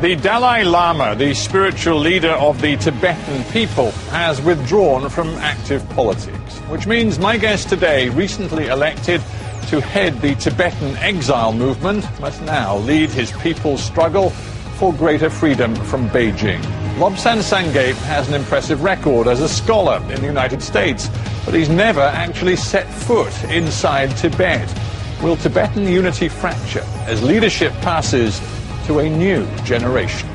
The Dalai Lama, the spiritual leader of the Tibetan people, has withdrawn from active politics, which means my guest today, recently elected to head the Tibetan exile movement, must now lead his people's struggle for greater freedom from Beijing. Lobsang Sangay has an impressive record as a scholar in the United States, but he's never actually set foot inside Tibet. Will Tibetan unity fracture as leadership passes to a new generation?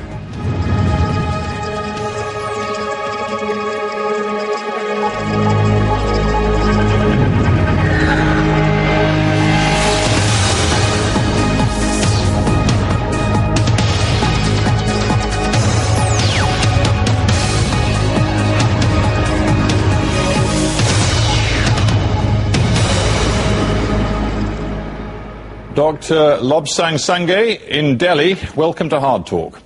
Dr. Lobsang Sangay in Delhi, welcome to Hard Talk.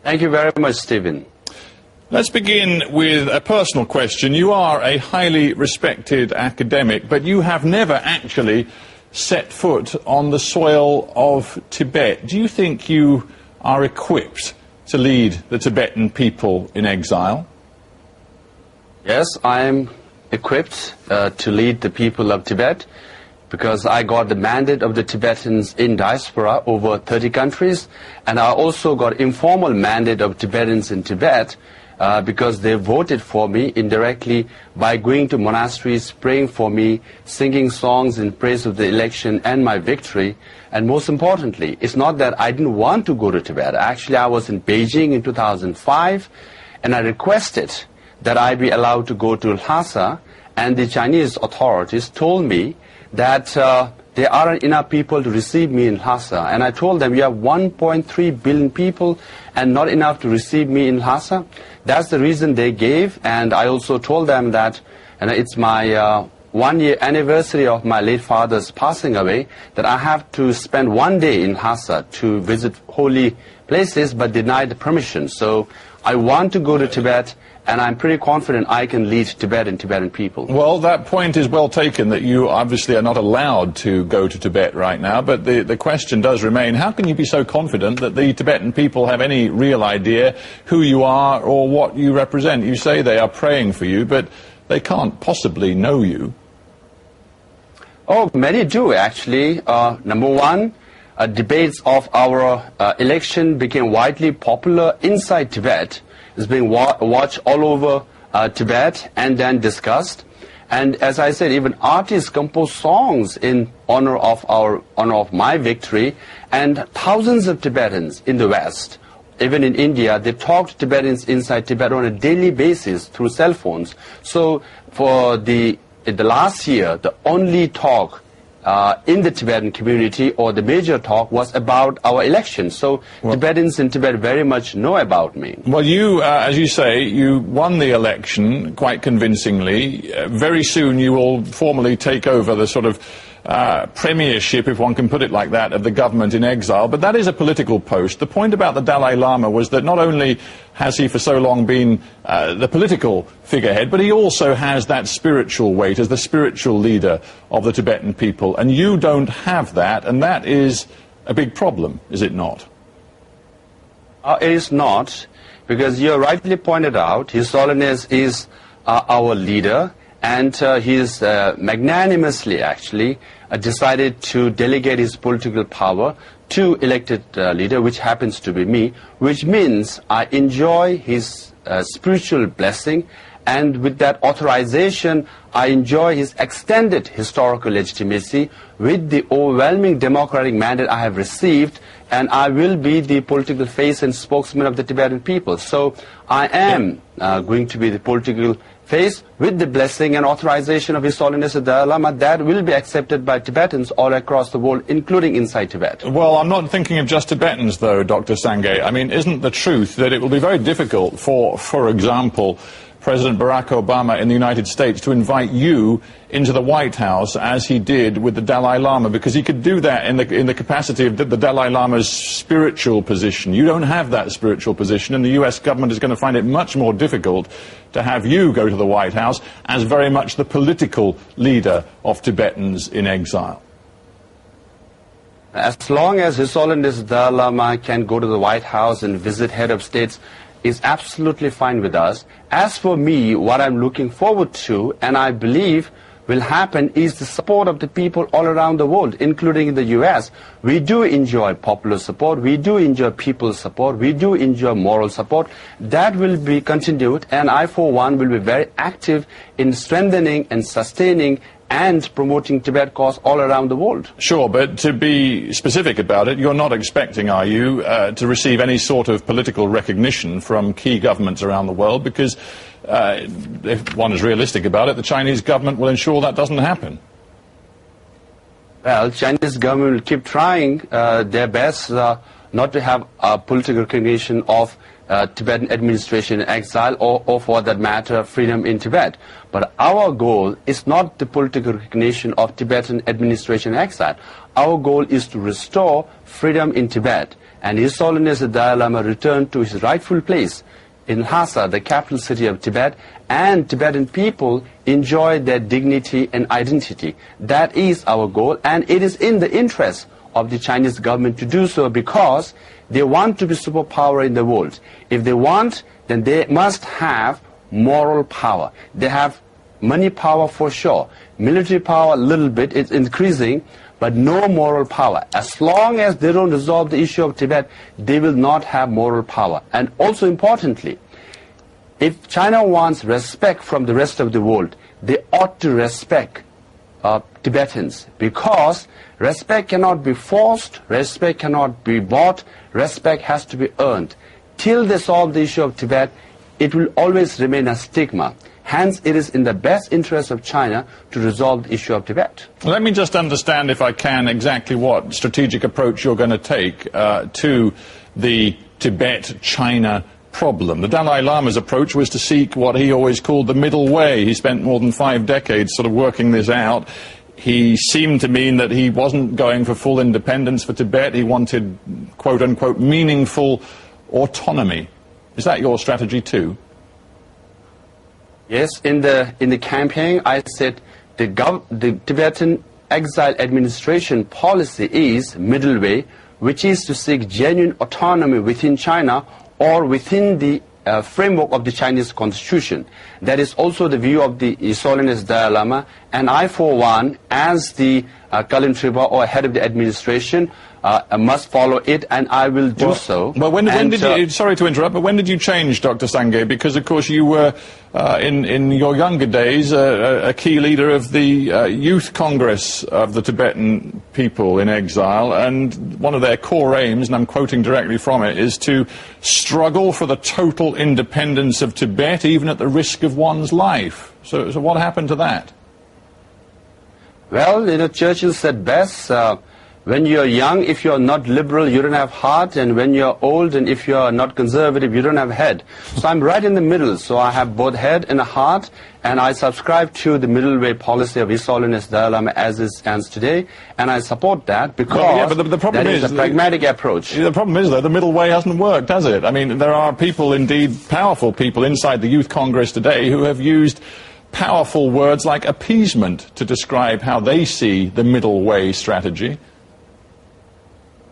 Thank you very much, Stephen. Let's begin with a personal question. You are a highly respected academic, but you have never actually set foot on the soil of Tibet. Do you think you are equipped to lead the Tibetan people in exile? Yes, I am equipped to lead the people of Tibet, because I got the mandate of the Tibetans in diaspora over 30 countries, and I also got informal mandate of Tibetans in Tibet because they voted for me indirectly by going to monasteries, praying for me, singing songs in praise of the election and my victory. And most importantly, it's not that I didn't want to go to Tibet. Actually, I was in Beijing in 2005, and I requested that I be allowed to go to Lhasa, and the Chinese authorities told me that there aren't enough people to receive me in Lhasa. And I told them, you have 1.3 billion people and not enough to receive me in Lhasa. That's the reason they gave. And I also told them that it's my 1-year anniversary of my late father's passing away, that I have to spend 1 day in Lhasa to visit holy places, but denied the permission. So I want to go to Tibet, and I'm pretty confident I can lead Tibet and Tibetan people. Well, that point is well taken, that you obviously are not allowed to go to Tibet right now, but the question does remain, how can you be so confident that the Tibetan people have any real idea who you are or what you represent? You say they are praying for you, but they can't possibly know you. Oh, many do, actually. Number one, debates of our election became widely popular inside Tibet. It's being watched all over Tibet and then discussed. And as I said, even artists compose songs in honor of my victory. And thousands of Tibetans in the West, even in India, they talk to Tibetans inside Tibet on a daily basis through cell phones. So for the last year, the only talk in the Tibetan community, or the major talk, was about our election. So Tibetans in Tibet very much know about me. Well, you, as you say, you won the election quite convincingly. Very soon you will formally take over the sort of premiership, if one can put it like that, of the government in exile. But that is a political post. The point about the Dalai Lama was that not only has he for so long been the political figurehead, but he also has that spiritual weight as the spiritual leader of the Tibetan people. And you don't have that, and that is a big problem, is it not? It is not, because you rightly pointed out, His Holiness is our leader, and he is magnanimously, actually, decided to delegate his political power to elected leader, which happens to be me, which means I enjoy his spiritual blessing, and with that authorization, I enjoy his extended historical legitimacy with the overwhelming democratic mandate I have received, and I will be the political face and spokesman of the Tibetan people. So I am going to be the political face with the blessing and authorization of His Holiness the Dalai Lama that will be accepted by Tibetans all across the world, including inside Tibet. Well, I'm not thinking of just Tibetans, though, Dr. Sangay. I mean, isn't the truth that it will be very difficult for example, President Barack Obama in the United States to invite you into the White House as he did with the Dalai Lama, because he could do that in the capacity of the Dalai Lama's spiritual position. You don't have that spiritual position, and the US government is going to find it much more difficult to have you go to the White House as very much the political leader of Tibetans in exile. As long as His Holiness Dalai Lama can go to the White House and visit head of states, is absolutely fine with us. As for me, what I'm looking forward to, and I believe will happen, is the support of the people all around the world, including in the US. We do enjoy popular support, we do enjoy people's support, we do enjoy moral support. That will be continued, and I, for one, will be very active in strengthening and sustaining and promoting Tibet cause all around the world. Sure, but to be specific about it, you're not expecting, are you, to receive any sort of political recognition from key governments around the world, because if one is realistic about it, the Chinese government will ensure that doesn't happen. Well, Chinese government will keep trying their best not to have political recognition of Tibetan administration in exile, or for that matter, freedom in Tibet. But our goal is not the political recognition of Tibetan administration in exile. Our goal is to restore freedom in Tibet, and His Holiness the Dalai Lama returned to his rightful place in Lhasa, the capital city of Tibet, and Tibetan people enjoy their dignity and identity. That is our goal, and it is in the interest of the Chinese government to do so, because they want to be superpower in the world. If they want, then they must have moral power. They have money power for sure. Military power a little bit, it's increasing, but no moral power. As long as they don't resolve the issue of Tibet, they will not have moral power. And also importantly, if China wants respect from the rest of the world, they ought to respect Tibetans, because respect cannot be forced, respect cannot be bought, respect has to be earned. Till they solve the issue of Tibet, it will always remain a stigma. Hence, it is in the best interest of China to resolve the issue of Tibet. Let me just understand, if I can, exactly what strategic approach you're going to take to the Tibet-China problem. The Dalai Lama's approach was to seek what he always called the middle way. He spent more than 5 decades sort of working this out. He seemed to mean that he wasn't going for full independence for Tibet. He wanted, quote-unquote, meaningful autonomy. Is that your strategy too? Yes, in the campaign I said the Tibetan exile administration policy is middle way, which is to seek genuine autonomy within China or within the framework of the Chinese constitution. That is also the view of the His Holiness Dalai Lama, and I, for one, as the Kalim Tripa or head of the administration, must follow it, and I will do so. Well, when did you, sorry to interrupt, but when did you change, Dr. Sangay? Because, of course, you were, in your younger days, a key leader of the Youth Congress of the Tibetan people in exile, and one of their core aims, and I'm quoting directly from it, is to struggle for the total independence of Tibet, even at the risk of one's life. So what happened to that? Well, Churchill said best, when you're young, if you're not liberal, you don't have heart, and when you're old and if you're not conservative, you don't have head. So I'm right in the middle, so I have both head and a heart, and I subscribe to the middle way policy of His Holiness Dalai Lama as it stands today, and I support that because but the problem that is a pragmatic approach. The problem is, though, the middle way hasn't worked, has it? I mean, there are people, indeed powerful people, inside the Youth Congress today who have used powerful words like appeasement to describe how they see the middle way strategy.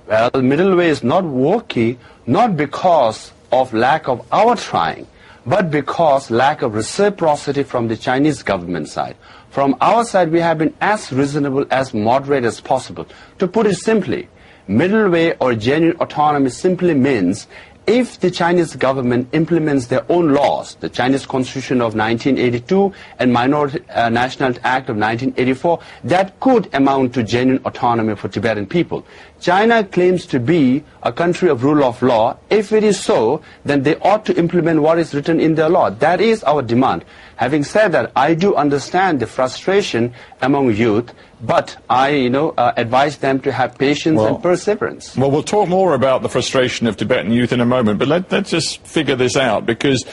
Well, the middle way is not working, not because of lack of our trying, but because lack of reciprocity from the Chinese government side. From our side, we have been as reasonable, as moderate as possible. To put it simply, middle way or genuine autonomy simply means if the Chinese government implements their own laws, the Chinese Constitution of 1982 and Minority Nationality Act of 1984, that could amount to genuine autonomy for Tibetan people. China claims to be a country of rule of law. If it is so, then they ought to implement what is written in their law. That is our demand. Having said that, I do understand the frustration among youth, but I, advise them to have patience and perseverance. Well, we'll talk more about the frustration of Tibetan youth in a moment, but let's just figure this out, because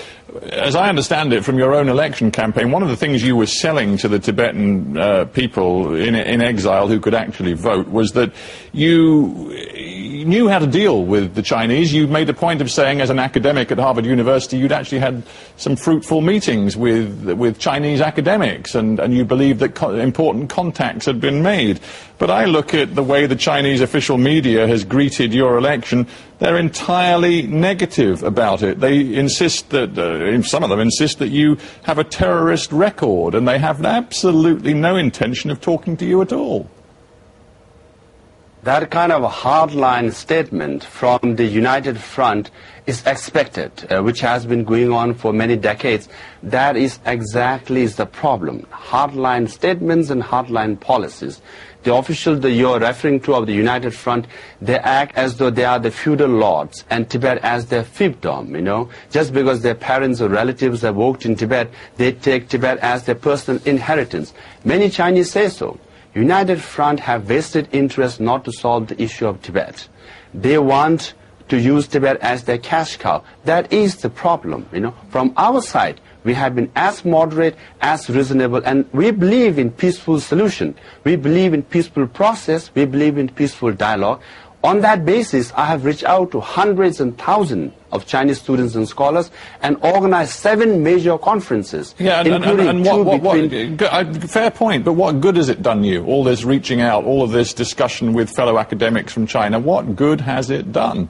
as I understand it from your own election campaign, one of the things you were selling to the Tibetan people in exile who could actually vote was that you knew how to deal with the Chinese. You made a point of saying, as an academic at Harvard University, you'd actually had some fruitful meetings with Chinese academics, and you believed that important contacts had been made. But I look at the way the Chinese official media has greeted your election. They're entirely negative about it. They insist that, some of them insist that you have a terrorist record, and they have absolutely no intention of talking to you at all. That kind of a hardline statement from the United Front is expected, which has been going on for many decades. That is exactly the problem. Hardline statements and hardline policies. The officials that you're referring to of the United Front, they act as though they are the feudal lords and Tibet as their fiefdom, you know. Just because their parents or relatives have worked in Tibet, they take Tibet as their personal inheritance. Many Chinese say so. United Front have vested interest not to solve the issue of Tibet. They want to use Tibet as their cash cow. That is the problem, you know. From our side, we have been as moderate, as reasonable, and we believe in peaceful solution. We believe in peaceful process. We believe in peaceful dialogue. On that basis, I have reached out to hundreds and thousands of Chinese students and scholars and organized 7 major conferences, including fair point, but what good has it done you, all this reaching out, all of this discussion with fellow academics from China? What good has it done?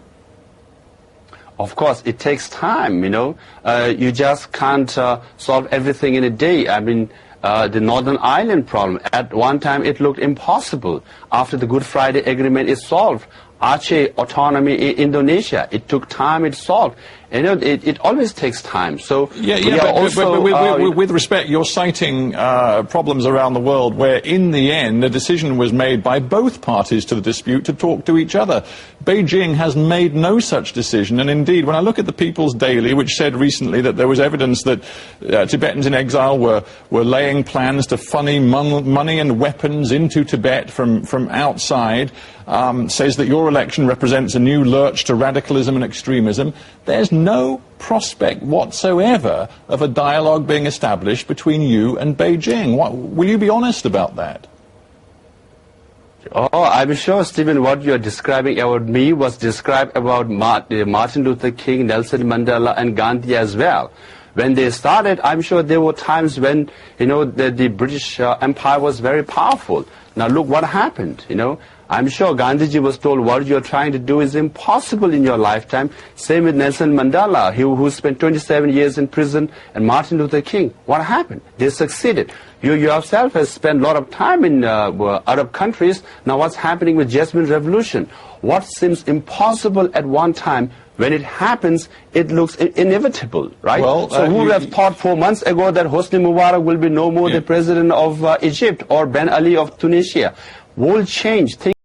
Of course, it takes time, you know. You just can't solve everything in a day. I mean, the Northern Ireland problem, at one time it looked impossible. After the Good Friday Agreement is solved, Aceh autonomy in Indonesia, it took time, it solved. You know, it always takes time. So but with respect, you're citing problems around the world where, in the end, a decision was made by both parties to the dispute to talk to each other. Beijing has made no such decision, and indeed, when I look at the People's Daily, which said recently that there was evidence that Tibetans in exile were laying plans to funnel money and weapons into Tibet from outside, says that your election represents a new lurch to radicalism and extremism. There's no prospect whatsoever of a dialogue being established between you and Beijing. Will you be honest about that? Oh, I'm sure, Stephen, what you're describing about me was described about Martin Luther King, Nelson Mandela, and Gandhi as well. When they started, I'm sure there were times when, you know, the British Empire was very powerful. Now look what happened, you know. I'm sure Gandhiji was told what you're trying to do is impossible in your lifetime. Same with Nelson Mandela, who spent 27 years in prison, and Martin Luther King. What happened? They succeeded. You yourself have spent a lot of time in Arab countries. Now what's happening with Jasmine Revolution? What seems impossible at one time, when it happens, it looks inevitable, right? Well, so who would have thought 4 months ago that Hosni Mubarak will be no more the president of Egypt or Ben Ali of Tunisia? World change.